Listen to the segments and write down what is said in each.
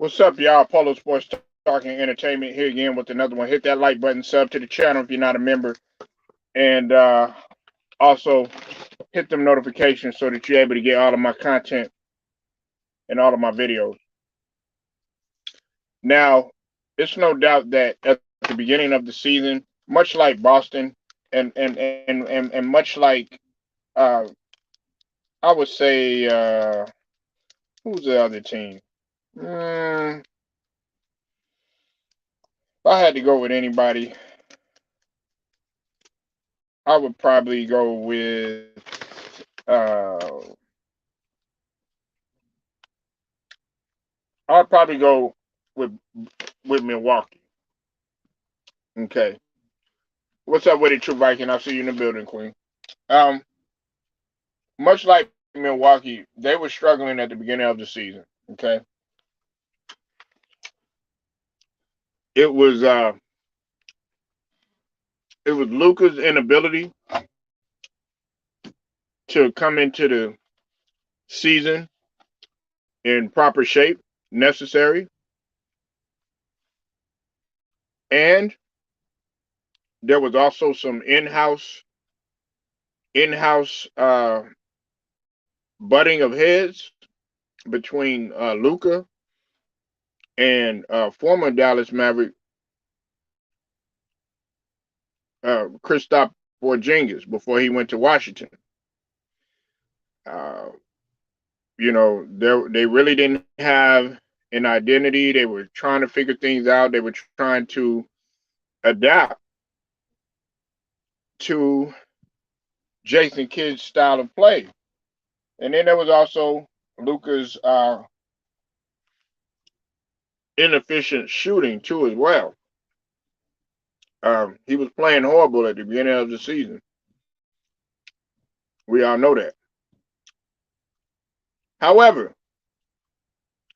What's up, y'all? Polo Sports Talking Entertainment here again with another one. Hit that like button, sub to the channel if you're not a member, and also hit them notifications so that you're able to get all of my content and all of my videos. Now, it's no doubt that at the beginning of the season, much like Boston, and much like uh, I would say who's the other team? If I had to go with anybody, I would probably go with I'd probably go with Milwaukee. Okay. What's up with it, True Viking? I'll see you in the building, Queen. Um, much like Milwaukee, they were struggling at the beginning of the season. Okay. It was uh it was Luka's inability to come into the season in proper shape necessary, and there was also some in-house butting of heads between Luka and former Dallas Maverick Kristaps Porzingis before he went to Washington. Uh, they really didn't have an identity. They were trying to figure things out. They were trying to adapt to Jason Kidd's style of play. And then there was also Luka's inefficient shooting too, as well. He was playing horrible at the beginning of the season. We all know that. However,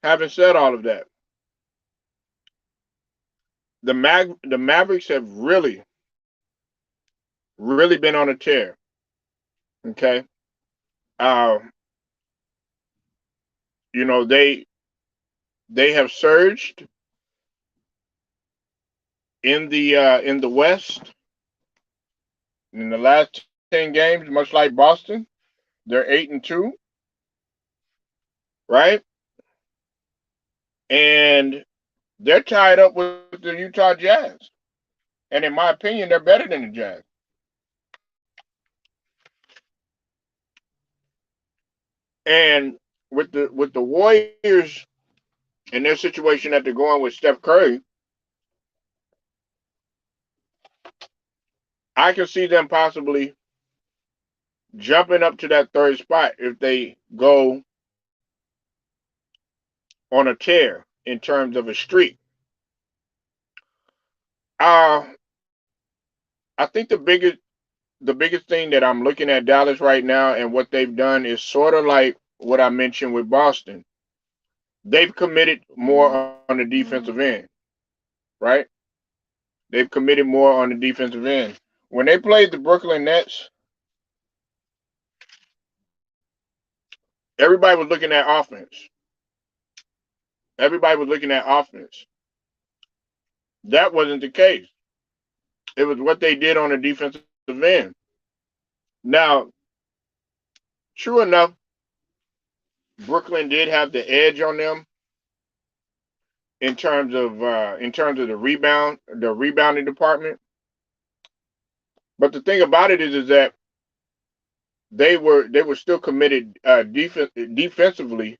having said all of that, the Mavericks have really been on a tear. Okay, uh, you know they have surged in the West in the last 10 games, much like Boston. They're 8-2, right? And they're tied up with the Utah Jazz. And in my opinion, they're better than the Jazz. And with the Warriors and their situation that they're going with Steph Curry, I can see them possibly jumping up to that third spot if they go on a tear in terms of a streak. Uh, I think the biggest thing that I'm looking at Dallas right now and what they've done is sort of like what I mentioned with Boston. They've committed more on the defensive end, right? They've committed more on the defensive end. When they played the Brooklyn Nets, everybody was looking at offense. Everybody was looking at offense. That wasn't the case. It was what they did on the defensive end. Now, true enough, Brooklyn did have the edge on them in terms of the rebounding department. But the thing about it is that they were still committed defensively,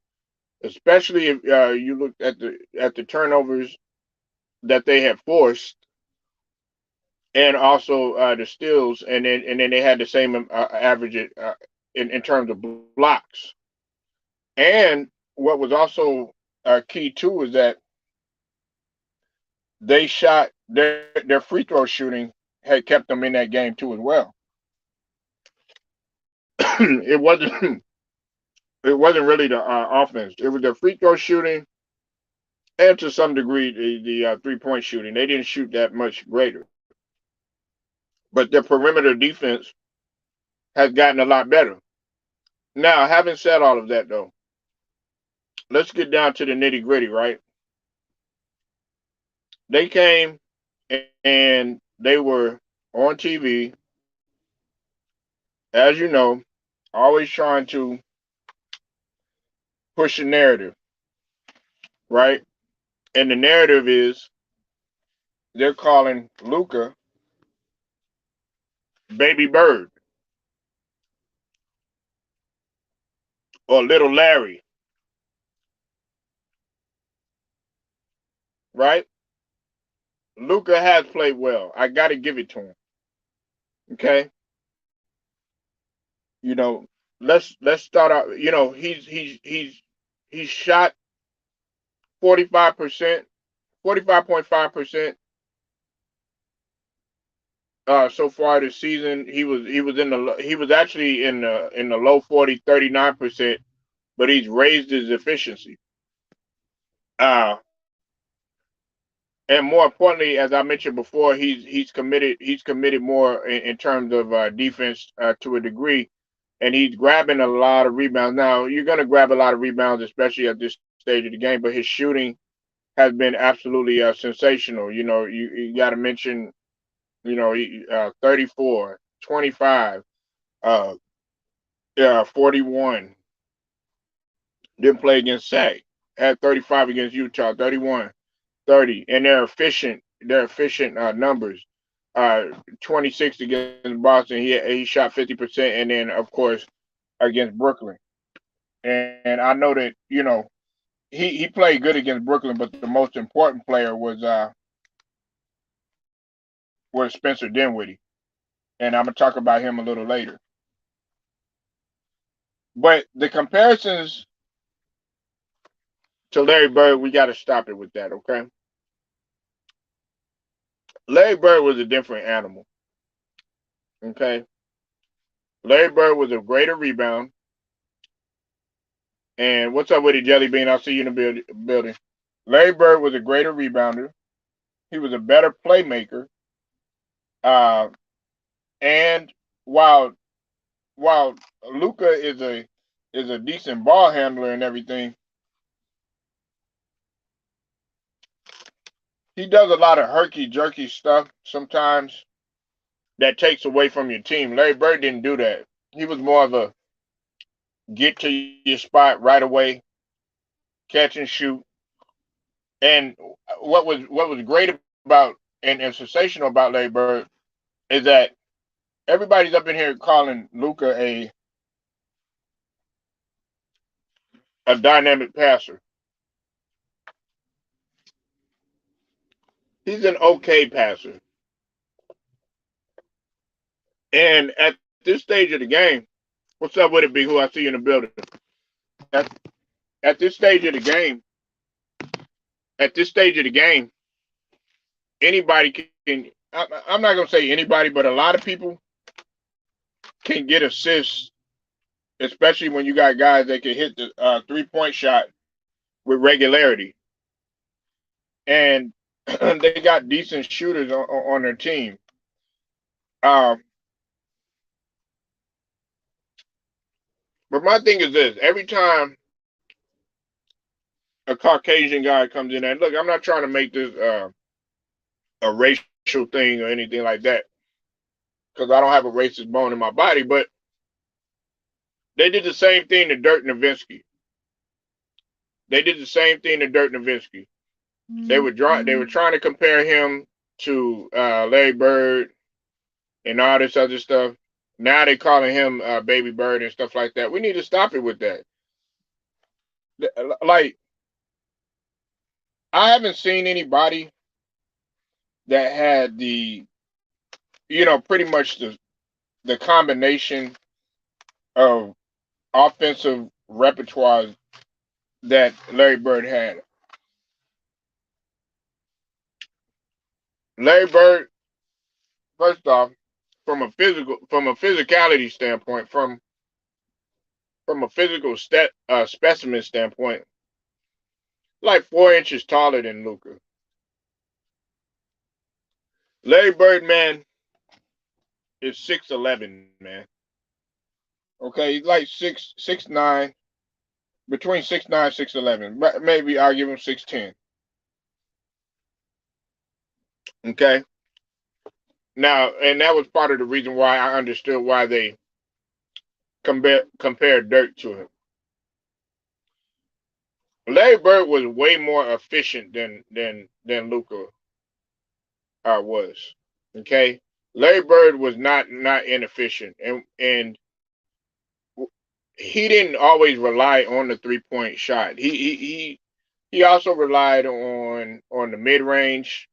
especially if you look at the turnovers that they had forced, and also the steals, and then they had the same average in terms of blocks. And what was also key too is that they shot their free throw shooting had kept them in that game too as well. It wasn't really the offense. It was their free throw shooting and to some degree the 3-point shooting. They didn't shoot that much greater, but their perimeter defense has gotten a lot better. Now, having said all of that, though, let's get down to the nitty gritty, right? They came and they were on TV, as you know, always trying to push a narrative, right? And the narrative is they're calling Luka Baby Bird or Little Larry, right? Luka has played well. I got to give it to him. Okay, you know, let's start out. You know, he's shot 45%, 45.5% so far this season. He was actually in the low 40, 39%, but he's raised his efficiency. Uh, and more importantly, as I mentioned before, he's committed more in terms of defense to a degree, and he's grabbing a lot of rebounds. Now you're going to grab a lot of rebounds, especially at this stage of the game, but his shooting has been absolutely sensational. You know, you got to mention, you know, 34, 25, uh, 41. Didn't play against Sac. Had 35 against Utah, 31, 30, and they're efficient. They're efficient numbers. 26 against Boston. He shot 50%, and then of course against Brooklyn. And I know that, you know, he played good against Brooklyn, but the most important player was Spencer Dinwiddie, and I'm gonna talk about him a little later. But the comparisons to Larry Bird, we got to stop it with that, okay? Larry Bird was a different animal, okay? Larry Bird was a greater rebound. And what's up with it, Jelly Bean? I'll see you in the building. Larry Bird was a greater rebounder. He was a better playmaker. Uh, and while while Luka is a decent ball handler and everything, he does a lot of herky jerky stuff sometimes that takes away from your team. Larry Bird didn't do that. He was more of a get to your spot right away, catch and shoot. And what was great about and sensational about Larry Bird is that everybody's up in here calling Luka a dynamic passer. He's an okay passer. And at this stage of the game, what's up with it, B? Who I see in the building? At, at this stage of the game, at this stage of the game, anybody can. I'm not gonna say anybody, but a lot of people can get assists, especially when you got guys that can hit the 3-point shot with regularity, and they got decent shooters on their team. Um, but my thing is this: every time a Caucasian guy comes in, and look, I'm not trying to make this a racial thing or anything like that, because I don't have a racist bone in my body, but they did the same thing to Dirk Nowitzki. They did the same thing to Dirk Nowitzki. They were trying to compare him to Larry Bird and all this other stuff. Now they calling him Baby Bird and stuff like that. We need to stop it with that. Like, I haven't seen anybody that had pretty much the combination of offensive repertoire that Larry Bird had. Larry Bird, first off, from a physicality standpoint, from a physical specimen standpoint, like 4 inches taller than Luka. Larry Bird, man, is 6'11", man. Okay, he's like 6'9", between 6'9", 6'11". Maybe I'll give him 6'10". Okay. Now, and that was part of the reason why I understood why they compared Dirk to him. Larry Bird was way more efficient than Luca was. Okay, Larry Bird was not inefficient, and he didn't always rely on the 3 point shot. He also relied on the mid range,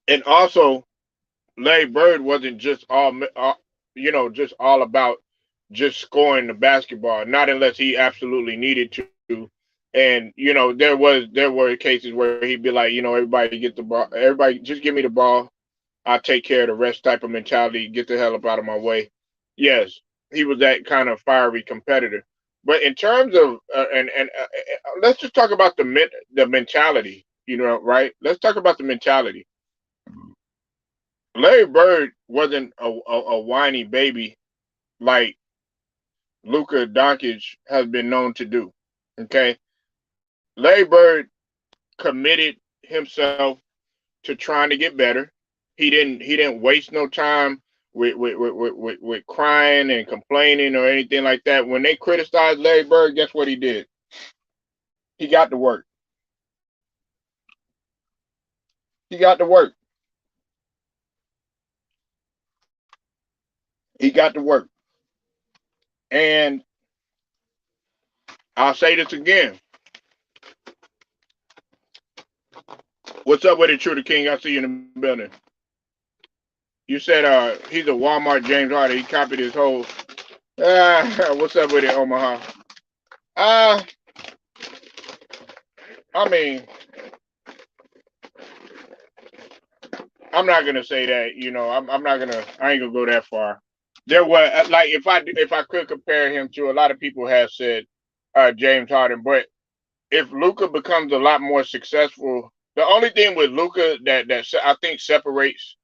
and also Larry Bird wasn't just just all about just scoring the basketball, not unless he absolutely needed to. And there were cases where he'd be like, everybody get the ball, everybody just give me the ball, I'll take care of the rest type of mentality, get the hell up out of my way. Yes, he was that kind of fiery competitor. But in terms of let's just talk about the mentality, right? Let's talk about the mentality. Larry Bird wasn't a whiny baby like Luka Doncic has been known to do. Okay, Larry Bird committed himself to trying to get better. He didn't waste no time with crying and complaining or anything like that. When they criticized Larry Bird, guess what he did? He got to work. He got to work. He got to work. And I'll say this again. What's up with it, True the King? I see you in the building. You said he's a Walmart James Harden. He copied his whole. What's up with it, Omaha? Uh, I mean, I'm not gonna say that. I'm not gonna. I ain't gonna go that far. There was like if I could compare him to a lot of people have said James Harden, but if Luca becomes a lot more successful, the only thing with Luca that I think separates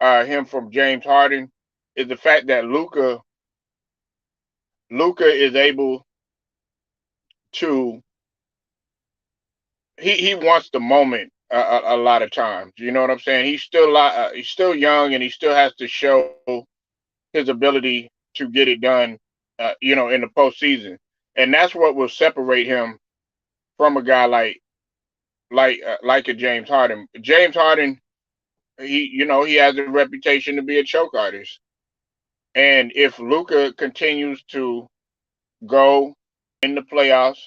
him from James Harden is the fact that Luca is able to he wants the moment a lot of times. You know what I'm saying? He's still young and he still has to show his ability to get it done. In the postseason, and that's what will separate him from a guy like a James Harden. James Harden, he has a reputation to be a choke artist, and if Luca continues to go in the playoffs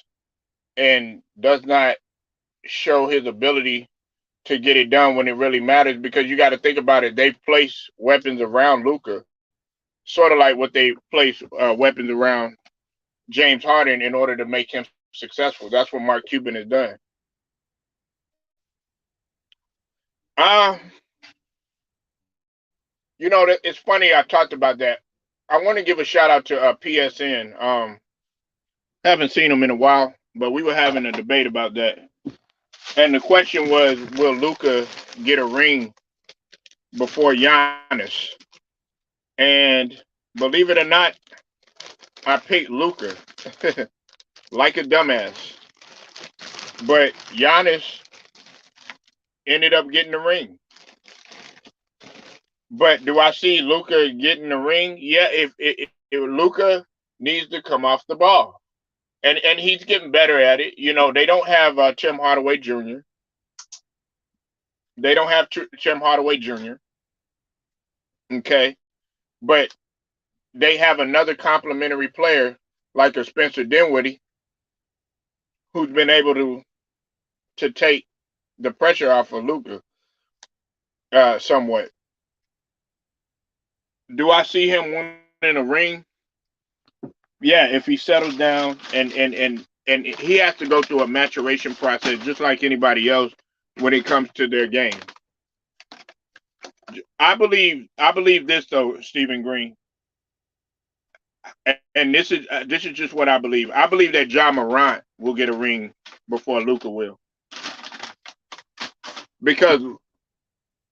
and does not show his ability to get it done when it really matters, because you got to think about it, they place weapons around Luca, sort of like what they place weapons around James Harden in order to make him successful. That's what Mark Cuban has done. Uh, it's funny I talked about that. I want to give a shout out to PSN. Haven't seen him in a while, but we were having a debate about that. And the question was, will Luca get a ring before Giannis? And believe it or not, I picked Luca like a dumbass. But Giannis ended up getting the ring. But do I see Luca getting the ring? Yeah, if Luca needs to come off the ball. And he's getting better at it. They don't have Tim Hardaway Jr. They don't have Tim Hardaway Jr. Okay, but they have another complimentary player like a Spencer Dinwiddie who's been able to take the pressure off of Luca somewhat. Do I see him winning a ring? Yeah, if he settles down and he has to go through a maturation process just like anybody else when it comes to their game. I believe this though, Stephen Green, and this is just what I believe. I believe that John Morant will get a ring before Luca will, because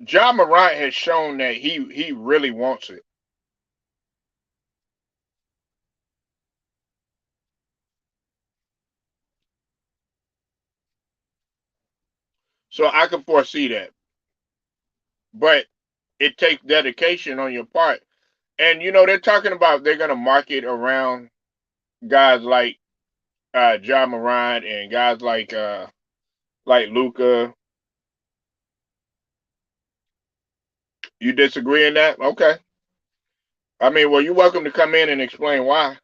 John Morant has shown that he really wants it. So I can foresee that. But it takes dedication on your part. And they're talking about they're gonna market around guys like John Morant and guys like Luca. You disagree in that? Okay. I mean, well, you're welcome to come in and explain why.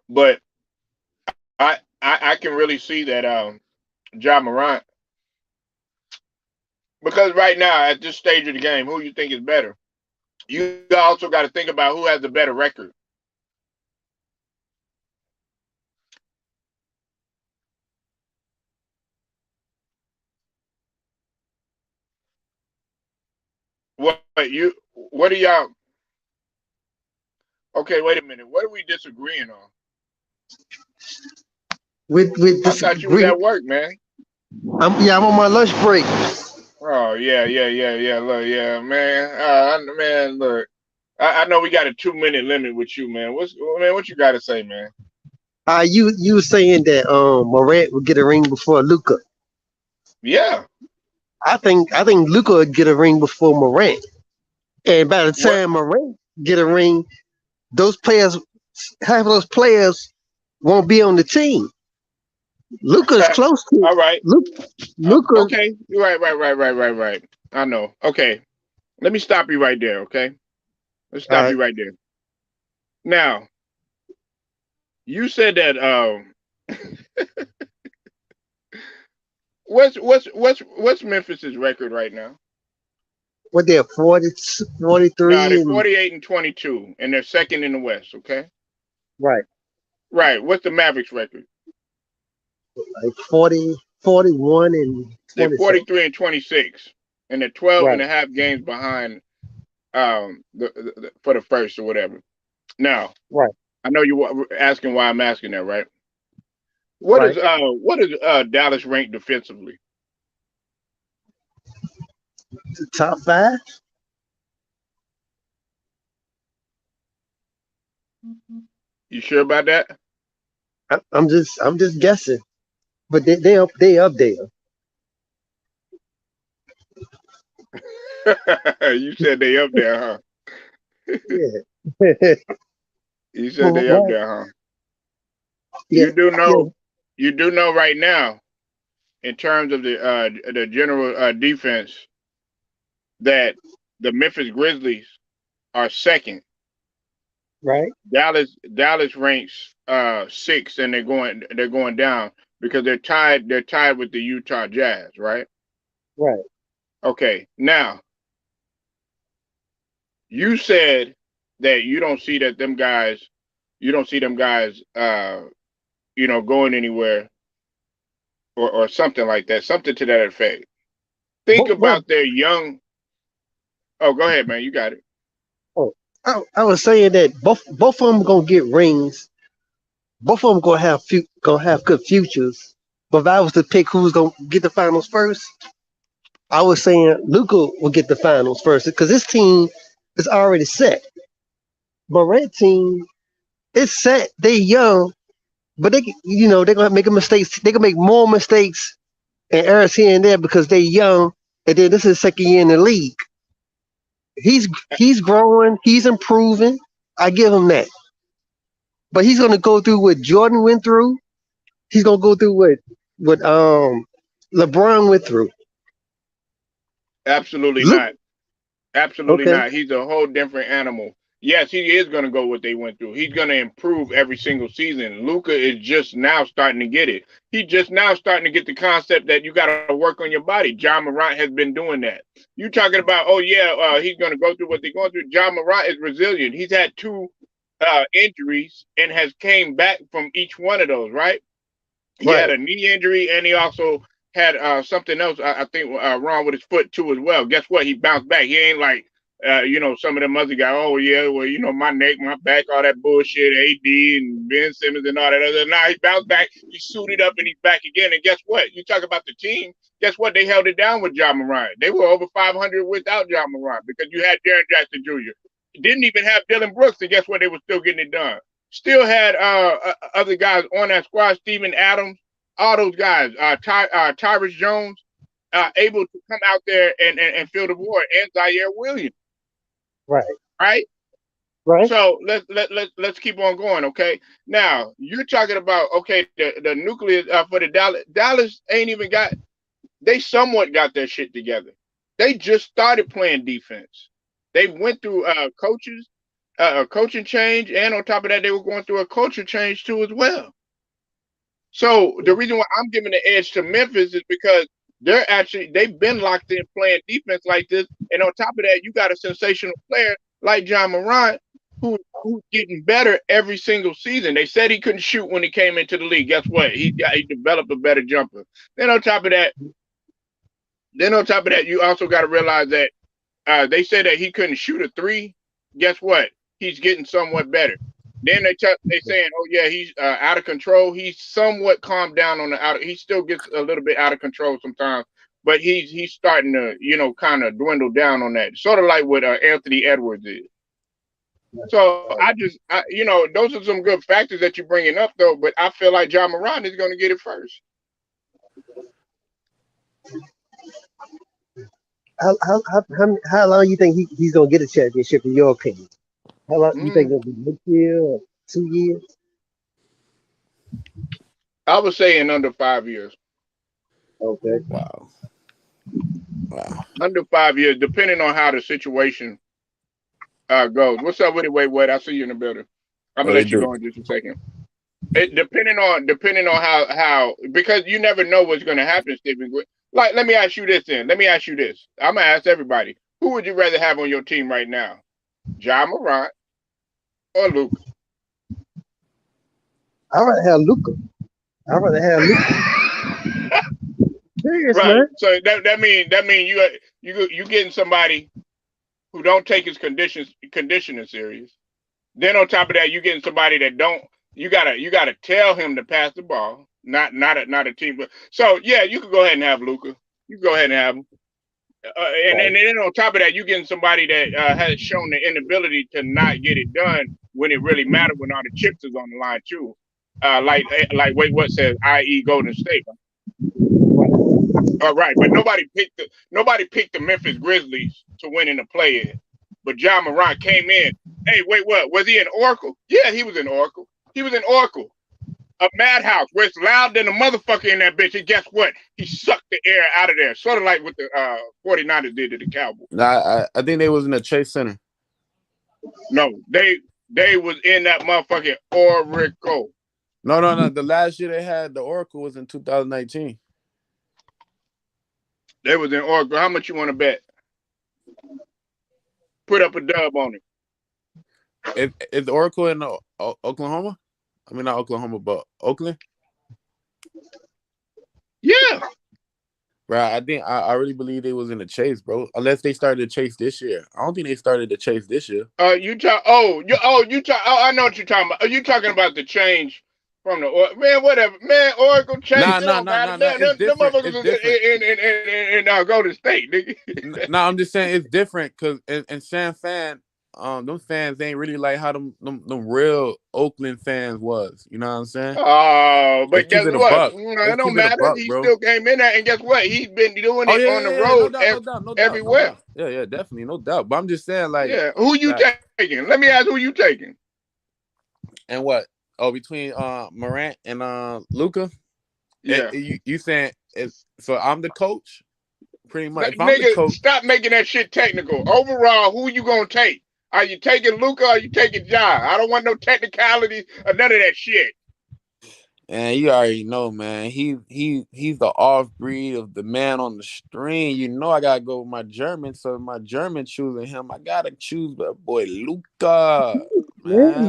But I can really see that John Morant, because right now at this stage of the game, who you think is better? You also got to think about who has the better record. What are y'all? Okay, wait a minute. What are we disagreeing on? With I thought you was disagree. at work, man. I'm on my lunch break. Oh yeah. Look, yeah, man. Man, look. I know we got a 2 minute limit with you, man. What you got to say, man? You were saying that Morant would get a ring before Luca. Yeah. I think Luca would get a ring before Morant. And by the What? time Morant get a ring, those players, half of those players won't be on the team. Luca's close to All right. Luca. Okay. You're right. I know. Okay. Let me stop you right there. Okay. Let's stop Uh, you right there. Now, you said that. What's Memphis's record right now? what they're 40, No, 43 they're and 48-22, and they're second in the West. Okay. right, Right. What's the Mavericks record? like 40, 41 and They're 27. 43-26, and they're 12 and Right, a half games behind for the first or whatever. Now, right, I know you were asking why I'm asking that, right? right. What is Dallas ranked defensively? The top five. You sure about that? I'm just guessing, but they up there. You said they up there, huh? Yeah. You said Well, they up right. there, huh? Yeah, You do yeah, know, you do know right now, in terms of the general defense, that the Memphis Grizzlies are second. right, Dallas ranks sixth, and they're going down because they're tied with the Utah Jazz, right? right. Okay. Now, you said that you don't see them guys going anywhere, or something like that, something to that effect. Think Well, about their young. Oh, go ahead, man. You got it. oh, I was saying that both of them gonna get rings. Both of them gonna have good futures. But if I was to pick who's gonna get the finals first, I was saying Luca will get the finals first because this team is already set. But red team is set. They young, but they're gonna make mistakes. They can make more mistakes and errors here and there because they're young. And then this is second year in the league. He's growing. He's improving. I give him that. But he's gonna go through what Jordan went through. He's gonna go through what LeBron went through. Absolutely Look, not. Absolutely okay, not. He's a whole different animal. Yes, he is going to go what they went through. He's going to improve every single season. Luca is just now starting to get it. He's just now starting to get the concept that you got to work on your body. John Morant has been doing that. You talking about, oh yeah, he's going to go through what they're going through. John Morant is resilient. He's had two injuries and has came back from each one of those. Right? He had right. a knee injury, and he also had something else. I think wrong with his foot too as well. Guess what? He bounced back. He ain't like some of them other guys. Oh yeah, well my neck, my back, all that bullshit. AD and Ben Simmons and all that other. Now he bounced back. He suited up and he's back again. And guess what? You talk about the team. Guess what? They held it down with John Morant. They were over 500 without John Morant because you had Jaren Jackson Jr. Didn't even have Dylan Brooks, and guess what? They were still getting it done. Still had other guys on that squad. Steven Adams. all those guys, Tyrus Jones, able to come out there and fill the void, and Zaire Williams, Right. right? Right. So let's keep on going, okay? Now you're talking about the nucleus for the Dallas ain't even got they somewhat got their shit together. They just started playing defense. They went through a coaching change, and on top of that, they were going through a culture change too as well. So the reason why I'm giving the edge to Memphis is because they've been locked in playing defense like this, and on top of that, you got a sensational player like Ja Morant who's getting better every single season. They said he couldn't shoot when he came into the league. Guess what? He developed a better jumper. Then on top of that, you also got to realize that they said that he couldn't shoot a three. Guess what? He's getting somewhat better. Then they saying, oh yeah, he's out of control. He's somewhat calmed down on the out. He still gets a little bit out of control sometimes, but he's starting to kind of dwindle down on that. Sort of like what Anthony Edwards is. So those are some good factors that you're bringing up though. But I feel like Ja Morant is going to get it first. How long you think he's gonna get a championship in your opinion? How long you think it'll be next year or 2 years? I would say in under 5 years. Okay. Wow. Under 5 years, depending on how the situation goes. What's up with it, Wade? I see you in the building. I'm gonna let you go in just a second. Depending on how because you never know what's gonna happen, Stephen. Like, let me ask you this then. I'm gonna ask everybody. Who would you rather have on your team right now? Ja Morant or Luka? I'd rather have Luka. Serious, right. man. So that mean you getting somebody who don't take his conditioning serious. Then on top of that, you getting somebody that don't. You gotta tell him to pass the ball. Not a team. But so yeah, you could go ahead and have Luka. You can go ahead and have him. And then on top of that, you getting somebody that has shown the inability to not get it done when it really mattered, when all the chips is on the line too. Like what says, i.e. Golden State. All right, but nobody picked the Memphis Grizzlies to win in the play-in. But Ja Morant came in. Hey, wait, what? Was he in Oracle? Yeah, he was in Oracle. A madhouse where it's loud than a motherfucker in that bitch. And guess what? He sucked the air out of there. Sort of like what the 49ers did to the Cowboys. Nah, I think they was in the Chase Center. No, they was in that motherfucking Oracle. No. The last year they had the Oracle was in 2019. They was in Oracle. How much you want to bet? Put up a dub on it. Is the Oracle in Oklahoma? I mean, not Oklahoma, but Oakland? Yeah. Bro, I think I really believe they was in the chase, bro. Unless they started the chase this year. I don't think they started the chase this year. I know what you're talking about. Are you talking about the change from the man? Whatever, man. Oracle change. Nah. It's different. In Golden State, nigga. No, I'm just saying it's different because in San Fran, them fans ain't really like how them real Oakland fans was. You know what I'm saying? Oh, but guess what? It don't matter. He still came in there, and guess what? He's been doing it on the road everywhere. Yeah, definitely, no doubt. But I'm just saying, like, who you taking? Let me ask who you taking. And what? Oh, between Morant and Luka? Yeah. You saying so I'm the coach? Pretty much. If Nigga, I'm the coach, stop making that shit technical. Overall, who you gonna take? Are you taking Luka or are you taking Ja? I don't want no technicalities or none of that shit. And you already know, man. He's the off breed of the man on the string. You know I gotta go with my German. So my German choosing him, I gotta choose my boy Luka. Man.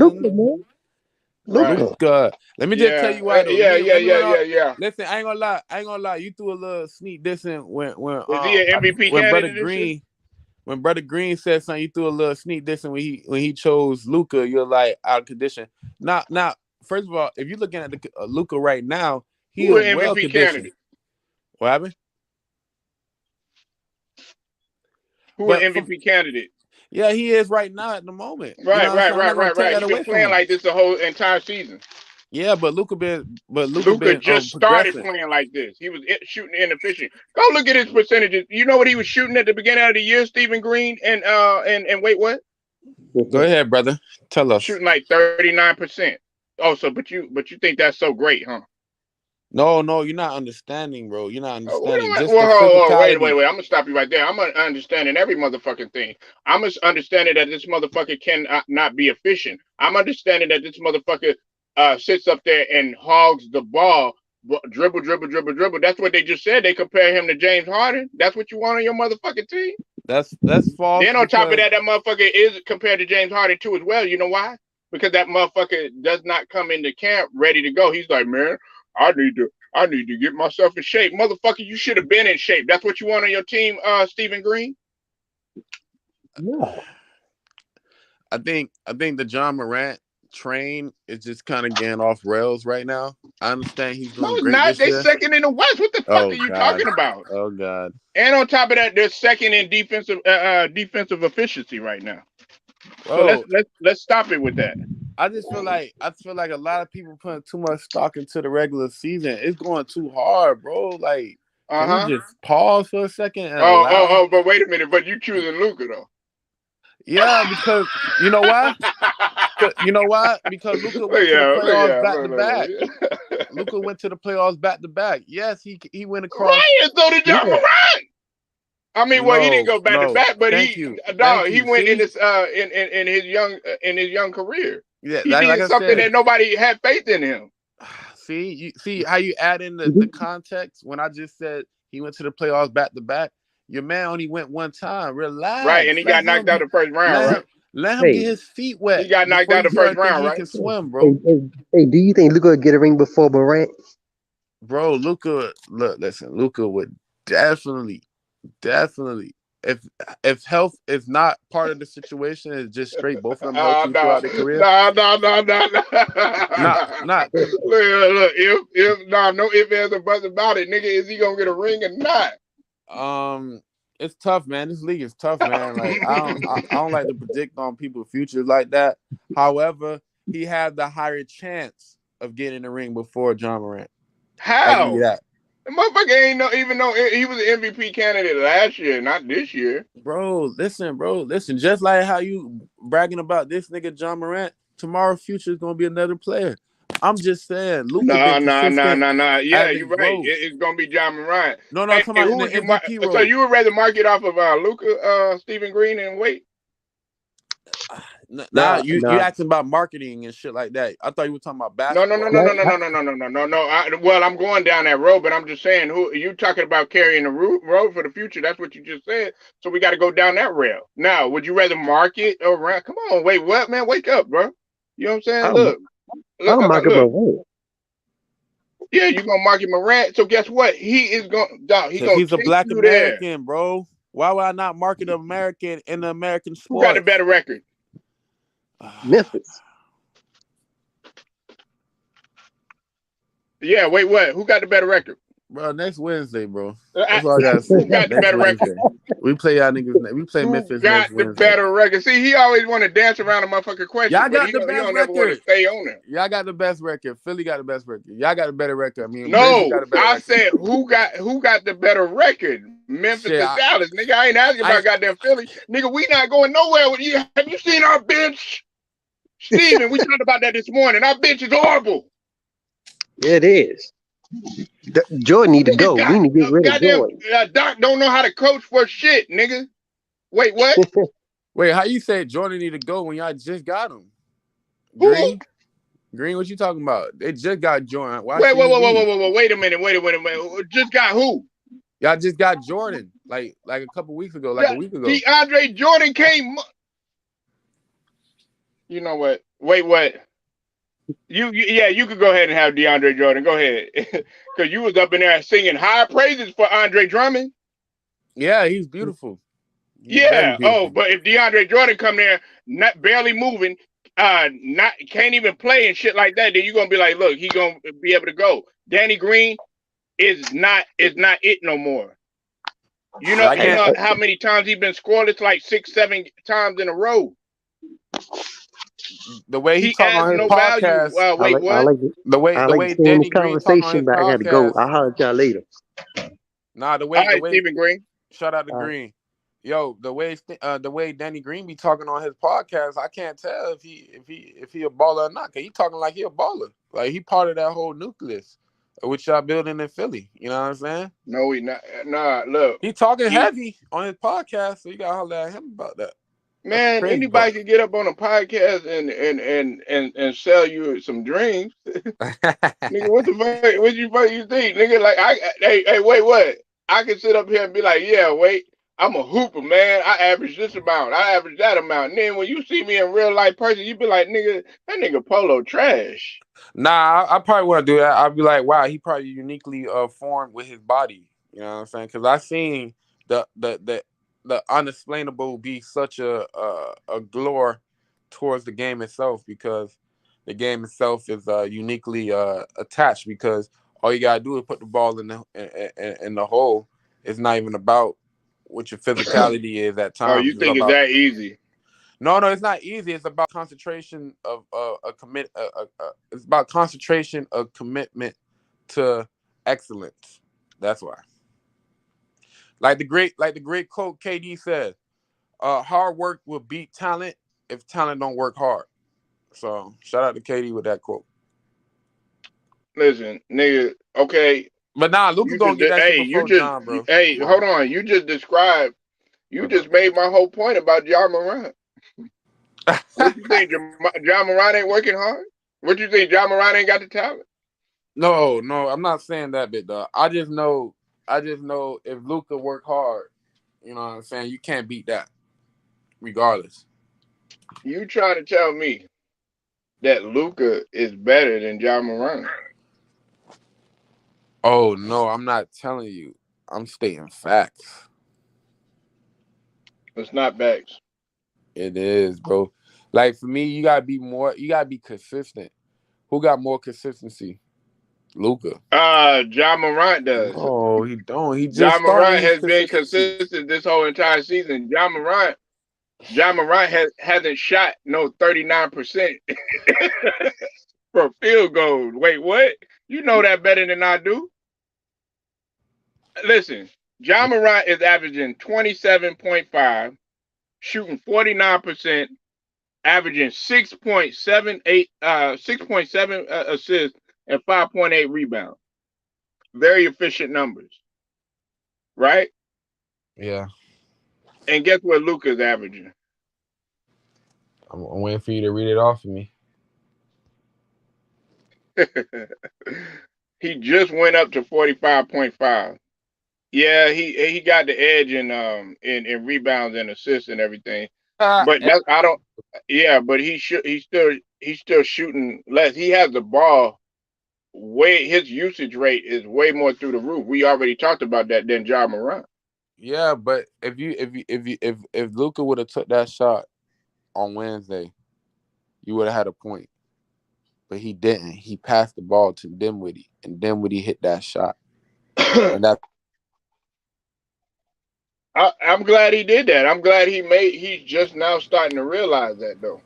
Luka. Let me just tell you why though. Yeah. Listen, I ain't gonna lie. You threw a little sneak dissing when was he an MVP candidate? When Brother Green said something, you threw a little sneak dissing when he chose Luka. You're like out of condition. Now, first of all, if you're looking at the Luka right now, he's well conditioned. Candidate? What happened? Who an MVP candidate? Yeah, he is right now at the moment. Right. You know He's been playing like this the whole entire season. Yeah, but Luka Luca been just started progressing. playing like this. He was shooting inefficient. Go look at his percentages. You know what he was shooting at the beginning of the year, Stephen Green, and wait, what? Go ahead, brother. Tell us. Shooting like 39%. Oh, so but you think that's so great, huh? No, you're not understanding, bro. You're not Oh, understanding. Just well, the wait. physicality. I'm gonna stop you right there. I'm understanding every motherfucking thing. I'm understanding that this motherfucker can not be efficient. I'm understanding that this motherfucker sits up there and hogs the ball, dribble, dribble, dribble, dribble. That's what they just said. They compare him to James Harden. That's what you want on your motherfucking team. That's false Then on top of because that motherfucker is compared to James Harden too as well. You know why? Because that motherfucker does not come into camp ready to go. He's like, man, I need to get myself in shape. Motherfucker, you should have been in shape. That's what you want on your team, Stephen Green? No. I think the John Morant train is just kind of getting off rails right now. I understand he's No, doing it's great not. this They year. second in the West. What the fuck Oh are you God. talking about? Oh God. And on top of that, they're second in defensive efficiency right now. So Bro, let's stop it with that. I feel like a lot of people putting too much stock into the regular season. It's going too hard, bro. Like, can we just pause for a second and allow? But wait a minute. But you choosing Luka though? Yeah, because you know why? You know why? Because Luka went to the playoffs back to back. Luka went to the playoffs back to back. Yes, he went across. Right, and so did John Morant. I mean, well, he didn't go back to No. back, but Thank he you. Thank he you. went See? in his young career. Yeah, He like did I something said. that nobody had faith in him. See, you see how you add in the context when I just said he went to the playoffs back to back. Your man only went one time. Right, Relax. and he got knocked out the first round, right? Let him get Hey, his feet wet He got knocked before out you the first start thinking round, he right? can swim, hey, bro. hey, do you think Luka would get a ring before Morant? Bro, Luka, listen, Luka would definitely. If health is not part of the situation, it's just straight both of them healthy No, throughout their career. no. Not Look, if no if there's a buzz about it, nigga, is he gonna get a ring or not? It's tough, man. This league is tough, man. Like I don't like to predict on people's futures like that. However, he had the higher chance of getting the ring before John Morant. I give you How? that. The motherfucker ain't even know he was an MVP candidate last year, not this year. Bro, listen. Just like how you bragging about this nigga John Morant, tomorrow future is gonna be another player. I'm just saying, Luka been consistent. Yeah, As you're in right. growth. It's gonna be John Morant. No, I'm Hey, talking about in who the would you MVP so role. you would rather mark it off of Luka, Stephen Green, and wait? Nah, you asking about marketing and shit like that. I thought you were talking about basketball. No. Well, I'm going down that road, but I'm just saying, who you talking about carrying the road for the future? That's what you just said. So we got to go down that rail. Now, would you rather market around? Come on, wait, what, man? Wake up, bro. You know what I'm saying? Look. Yeah, you're gonna market Morant. So guess what? He is going. He's a take black you there. American, bro. Why would I not market an American in the American sport? Who got a better record? Memphis. Yeah, wait, what? Who got the better record? Bro, next Wednesday, bro. That's all I gotta say. Who got the better record? We play y'all niggas. We play Memphis next Wednesday. Who got the better record? See, he always want to dance around a motherfucking question, y'all got but the best he don't record. ever want to stay on it. Y'all got the best record. Philly got the best record. Y'all got a better record. I mean, no, got a better I said who got the better record? Memphis or Dallas, nigga. I ain't asking about goddamn Philly, nigga. We not going nowhere with you. Have you seen our bench, Steven? We talked about that this morning. Our bench is horrible. It is. Jordan need to go. We need to get rid of Jordan. Doc don't know how to coach for shit, nigga. Wait, what? Wait, how you say Jordan need to go when y'all just got him? Green? Green, what you talking about? They just got Jordan. Wait a minute. Just got who? Y'all just got Jordan like a couple weeks ago, a week ago. DeAndre Jordan came. You know what? Wait, what? You could go ahead and have DeAndre Jordan. Go ahead, because you was up in there singing high praises for Andre Drummond. Yeah, he's beautiful. Beautiful. But if DeAndre Jordan come there, not barely moving, can't even play and shit like that, then you're gonna be like, look, he gonna be able to go. Danny Green is not it no more. You know how many times he's been scoreless, like 6-7 times in a row. the way he He talk adds on his no value. podcast, Wait, what? I the like way seeing this Danny Green talk on conversation, his but I got to go. podcast. I'll holler at y'all later. Nah, All the right, way Stephen Green. shout out to All right. Green. Yo, the way Danny Green be talking on his podcast, I can't tell if he a baller or not. Cause he talking like he a baller. Like he part of that whole nucleus which y'all building in Philly. You know what I'm saying? No, he not. Nah, look. He talking heavy on his podcast, so you gotta holler at him about that. That's the Man, crazy anybody part. can get up on a podcast and sell you some dreams. Nigga, what the fuck? What you think? Nigga, like hey, wait, what? I can sit up here and be like, yeah, wait, I'm a hooper, man. I average this amount, I average that amount. And then when you see me in real life person, you be like, nigga, that nigga Polo trash. Nah, I probably wouldn't do that. I'd be like, wow, he probably uniquely formed with his body. You know what I'm saying? Because I seen the unexplainable be such a glore towards the game itself, because the game itself is uniquely attached, because all you gotta do is put the ball in the hole. It's not even about what your physicality is at Oh, times. you It's think it's about that easy? no, it's not easy. It's about concentration of a commit. It's about concentration of commitment to excellence. That's why. Like the great quote KD said, "Hard work will beat talent if talent don't work hard." So shout out to KD with that quote. Listen, nigga, okay, But nah, Luka you gonna just get that shit you before just John, bro. hey, Come hold on. on. You just made my whole point about Ja Morant. What you think, Ja Morant ain't working hard? What you think, Ja Morant ain't got the talent? No, I'm not saying that bit, though. I just know if Luka work hard, you know what I'm saying, you can't beat that, regardless. You trying to tell me that Luka is better than Ja Morant? Oh no, I'm not telling you. I'm stating facts. It's not backs. It is, bro. Like for me, you gotta be consistent. Who got more consistency? Luka. Ja Morant does. No, he don't. He Ja just started Morant his has been consistency. consistent this whole entire season. Ja Morant hasn't shot no 39% for field goals. Wait, what? You know that better than I do. Listen, Ja Morant is averaging 27.5, shooting 49%, averaging 6.7 assists and 5.8 rebounds. Very efficient numbers, right? Yeah. And guess what Luka's averaging? I'm waiting for you to read it off of me. He just went up to 45.5. Yeah, he got the edge in rebounds and assists and everything. But that I don't. Yeah, but he's still shooting less. He has the ball way. His usage rate is way more through the roof. We already talked about that than Ja Morant. Yeah, but if Luka would have took that shot on Wednesday, you would have had a point. But he didn't. He passed the ball to Dinwiddie, and Dinwiddie hit that shot. And that I'm glad he did that. I'm glad he's just now starting to realize that though.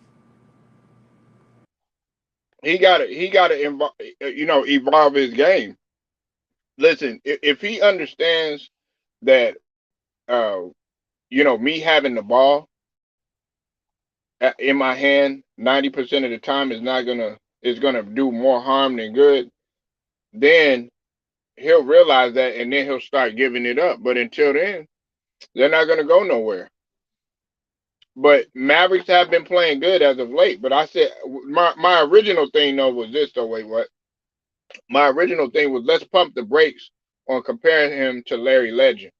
He got to evolve his game. Listen, if he understands that, uh, me having the ball in my hand 90% of the time is gonna do more harm than good, then he'll realize that, and then he'll start giving it up. But until then, they're not gonna go nowhere. But Mavericks have been playing good as of late. But I said my original thing though was this though. Wait, what? My original thing was let's pump the brakes on comparing him to Larry Legend.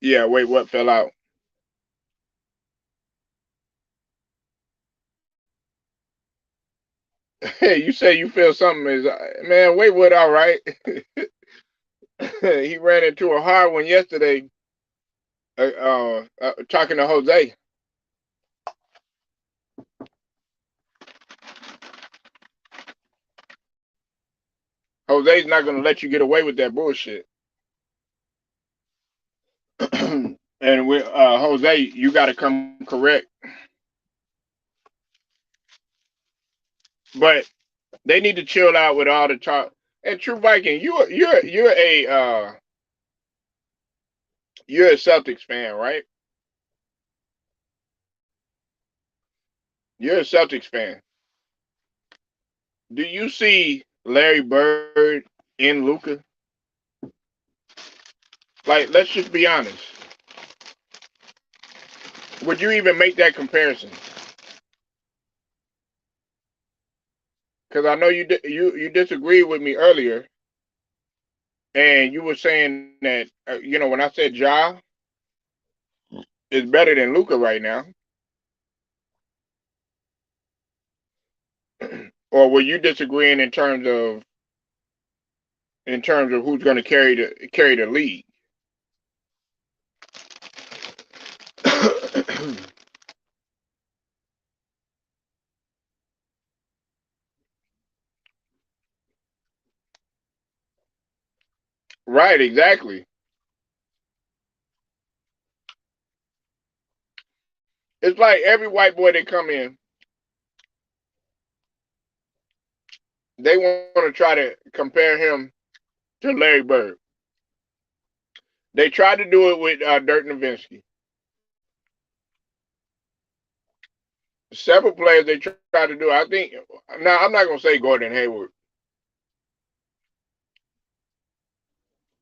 Yeah, wait, what fell out? Hey, you say you feel something is man, wait, what? All right. He ran into a hard one yesterday. Talking to Jose. Jose's not gonna let you get away with that bullshit. And with Jose, you got to come correct. But they need to chill out with all the talk. And True Viking, you're a Celtics fan, right? You're a Celtics fan. Do you see Larry Bird in Luka? Like, let's just be honest. Would you even make that comparison? Because I know you disagreed with me earlier, and you were saying that when I said Ja is better than Luka right now, or were you disagreeing in terms of who's going to carry the league? Right, exactly. It's like every white boy that come in, they want to try to compare him to Larry Bird. They tried to do it with Dirk Nowitzki. Several players they tried to do. I think now I'm not gonna say Gordon Hayward,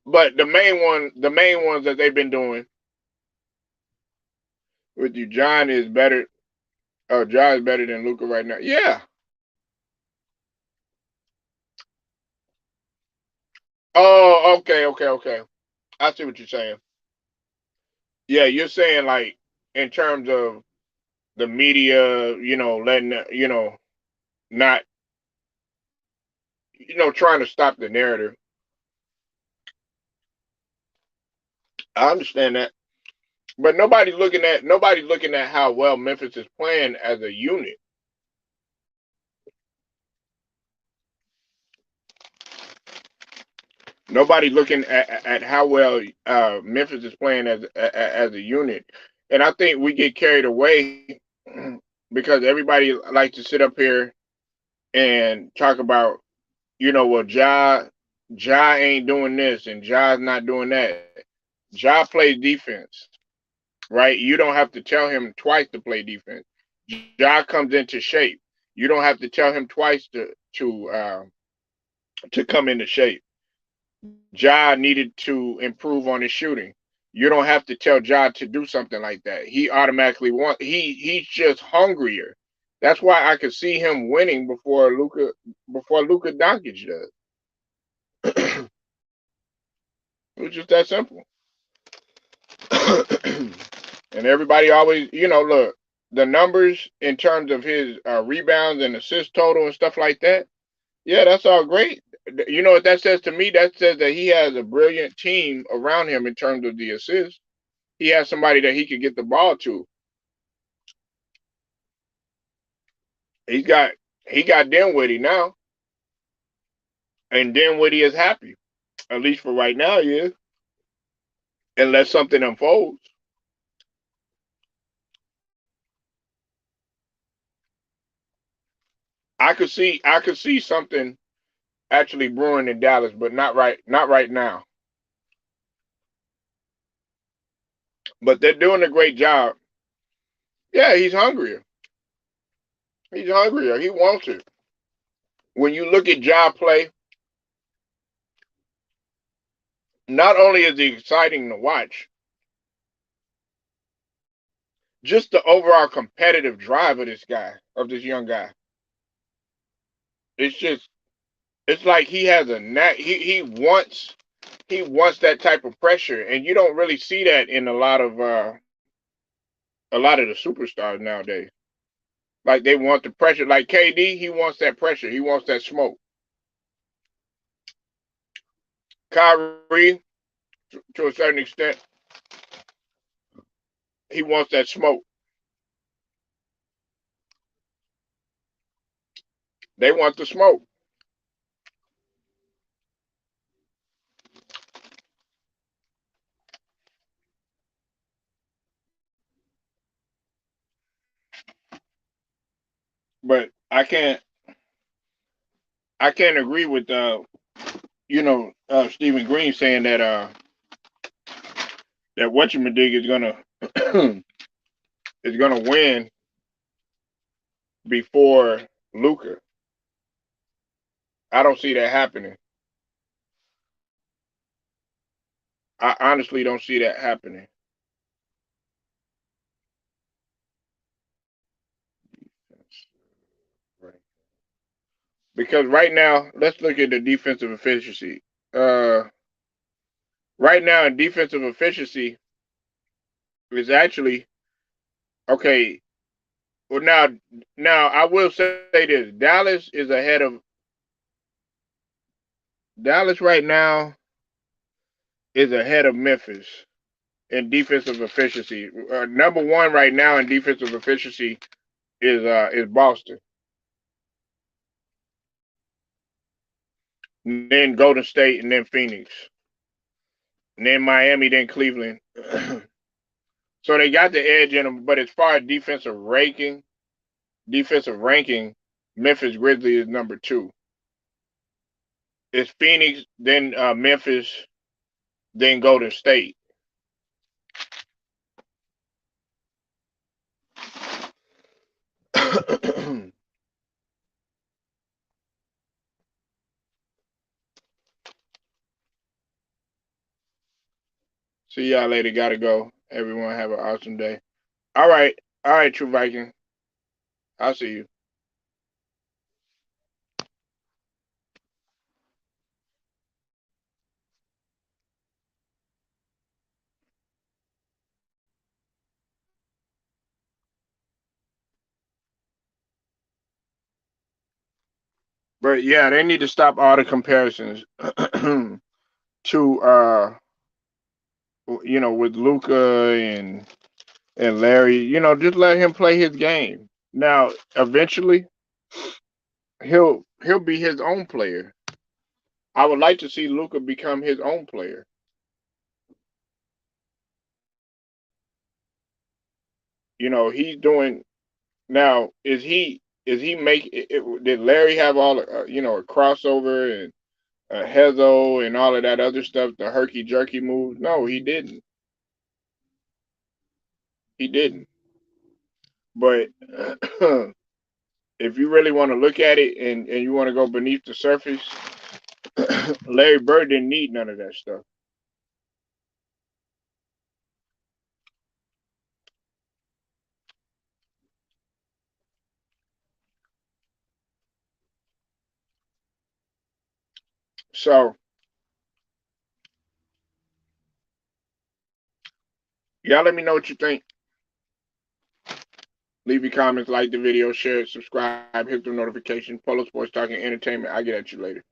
but the main ones that they've been doing with you, John is better. John is better than Luka right now. Yeah. Oh, okay. I see what you're saying. Yeah, you're saying like in terms of the media, letting not trying to stop the narrative. I understand that, but nobody's looking at how well Memphis is playing as a unit. Nobody's looking at how well Memphis is playing as a unit, and I think we get carried away because everybody likes to sit up here and talk about, well, Ja ain't doing this and Ja's not doing that. Ja plays defense, right? You don't have to tell him twice to play defense. Ja comes into shape. You don't have to tell him twice to come into shape. Ja needed to improve on his shooting. You don't have to tell Ja to do something like that. He automatically he's just hungrier. That's why I could see him winning before Luka Doncic does. It's just that simple. And everybody always, look, the numbers in terms of his rebounds and assist total and stuff like that. Yeah, that's all great. You know what that says to me? That says that he has a brilliant team around him in terms of the assists. He has somebody that he could get the ball to. He's got he got Dinwiddie now, and Dinwiddie is happy. At least for right now, he is. Unless something unfolds. I could see something actually brewing in Dallas, but not right now. But they're doing a great job. Yeah, he's hungrier. He's hungrier. He wants it. When you look at Ja play, not only is he exciting to watch, just the overall competitive drive of this young guy. It's just it's like he has a knack. He wants that type of pressure, and you don't really see that in a lot of the superstars nowadays. Like they want the pressure. Like KD, he wants that pressure. He wants that smoke. Kyrie, to a certain extent, he wants that smoke. They want the smoke. But I can't agree with Stephen Green saying that whatchamadick is gonna is gonna win before Luca. I don't see that happening. I honestly don't see that happening. Because right now, let's look at the defensive efficiency. Uh, right now, in defensive efficiency is actually okay. Well, now I will say this: Dallas right now is ahead of Memphis in defensive efficiency. Number one right now in defensive efficiency is Boston, and then Golden State, and then Phoenix, and then Miami, then Cleveland. So they got the edge in them. But as far as defensive ranking, Memphis Grizzlies is number two. It's Phoenix, then Memphis, then Golden State. See y'all later. Gotta go. Everyone have an awesome day. All right. All right, True Viking. I'll see you. But yeah, they need to stop all the comparisons to with Luca and Larry. Just let him play his game. Now, eventually, he'll be his own player. I would like to see Luca become his own player. He's doing now. Is he make it, did Larry have all a crossover and a Hezo and all of that other stuff, the herky jerky move? No, he didn't. He didn't. But if you really want to look at it and you want to go beneath the surface, Larry Bird didn't need none of that stuff. So y'all let me know what you think. Leave your comments, like the video, share it, subscribe, hit the notification. Polo Sports Talking Entertainment. I'll get at you later.